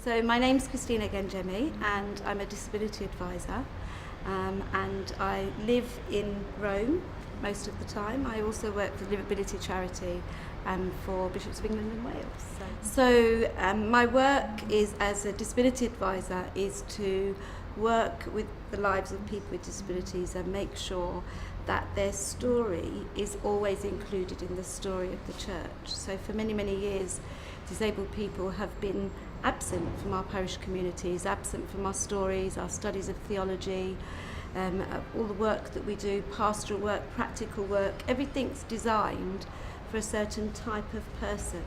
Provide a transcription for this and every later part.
So my name's Cristina Gangemi and I'm a disability advisor, and I live in Rome most of the time. I also work for the Livability Charity and for Bishops of England and Wales. So my work is as a disability advisor is to work with the lives of people with disabilities and make sure that their story is always included in the story of the church. So for many, many years, disabled people have been absent from our parish communities, absent from our stories, our studies of theology, all the work that we do, pastoral work, practical work, everything's designed for a certain type of person.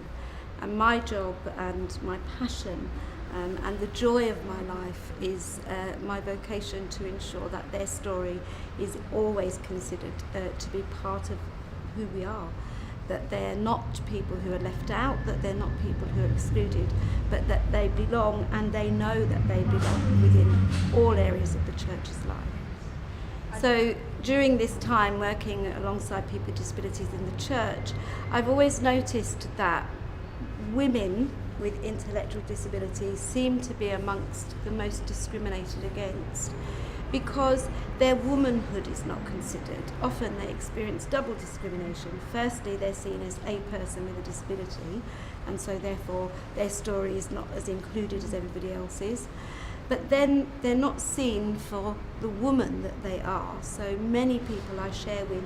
And my job and my passion and the joy of my life is my vocation to ensure that their story is always considered to be part of who we are. That they're not people who are left out, that they're not people who are excluded, but that they belong and they know that they belong within all areas of the church's life. So during this time working alongside people with disabilities in the church, I've always noticed that women with intellectual disabilities seem to be amongst the most discriminated against because their womanhood is not considered. Often they experience double discrimination. Firstly, they're seen as a person with a disability, and so therefore their story is not as included as everybody else's. But then they're not seen for the woman that they are. So many people I share with,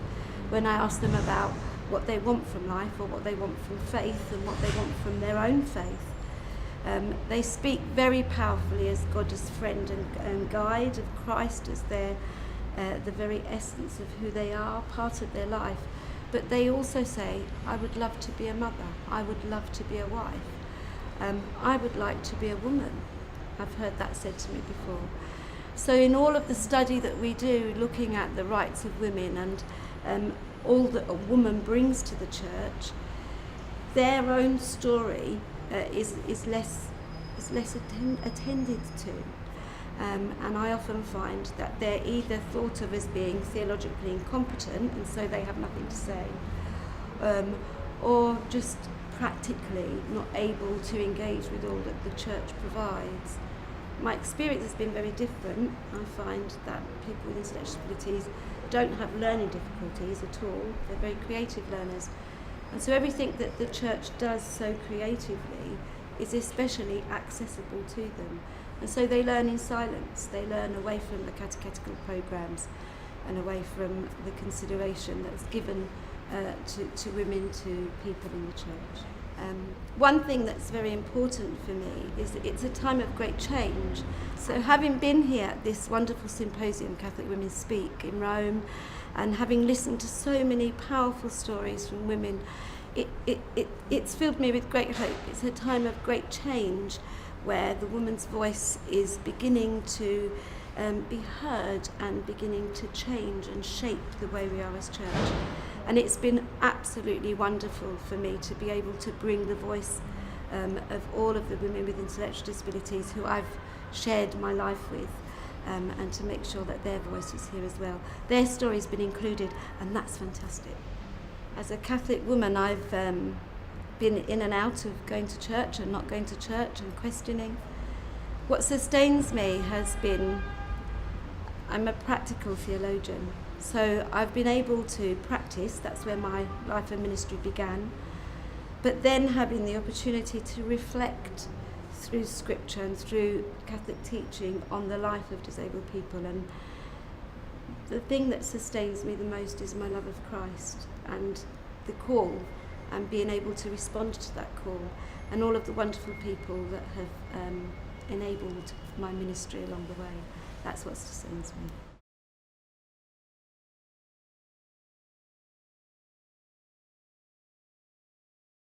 when I ask them about what they want from life or what they want from faith and what they want from their own faith, they speak very powerfully as God as friend and guide, of Christ as their the very essence of who they are, part of their life. But they also say, I would love to be a mother, I would love to be a wife, I would like to be a woman. I've heard that said to me before. So in all of the study that we do, looking at the rights of women and all that a woman brings to the church, their own story is less attended to, and I often find that they're either thought of as being theologically incompetent and so they have nothing to say, or just practically not able to engage with all that the church provides. My experience has been very different. I find that people with intellectual disabilities don't have learning difficulties at all. They're very creative learners. And so everything that the church does so creatively is especially accessible to them. And so they learn in silence. They learn away from the catechetical programs and away from the consideration that's given to women, to people in the church. One thing that's very important for me is that it's a time of great change. So having been here at this wonderful symposium, Catholic Women Speak, in Rome, and having listened to so many powerful stories from women, it's filled me with great hope. It's a time of great change where the woman's voice is beginning to be heard and beginning to change and shape the way we are as church. And it's been absolutely wonderful for me to be able to bring the voice of all of the women with intellectual disabilities who I've shared my life with, and to make sure that their voice is here as well. Their story's been included, and that's fantastic. As a Catholic woman, I've been in and out of going to church and not going to church and questioning. What sustains me has been, I'm a practical theologian. So I've been able to practice, that's where my life and ministry began, but then having the opportunity to reflect through scripture and through Catholic teaching on the life of disabled people. And the thing that sustains me the most is my love of Christ and the call, and being able to respond to that call, and all of the wonderful people that have enabled my ministry along the way. That's what sustains me.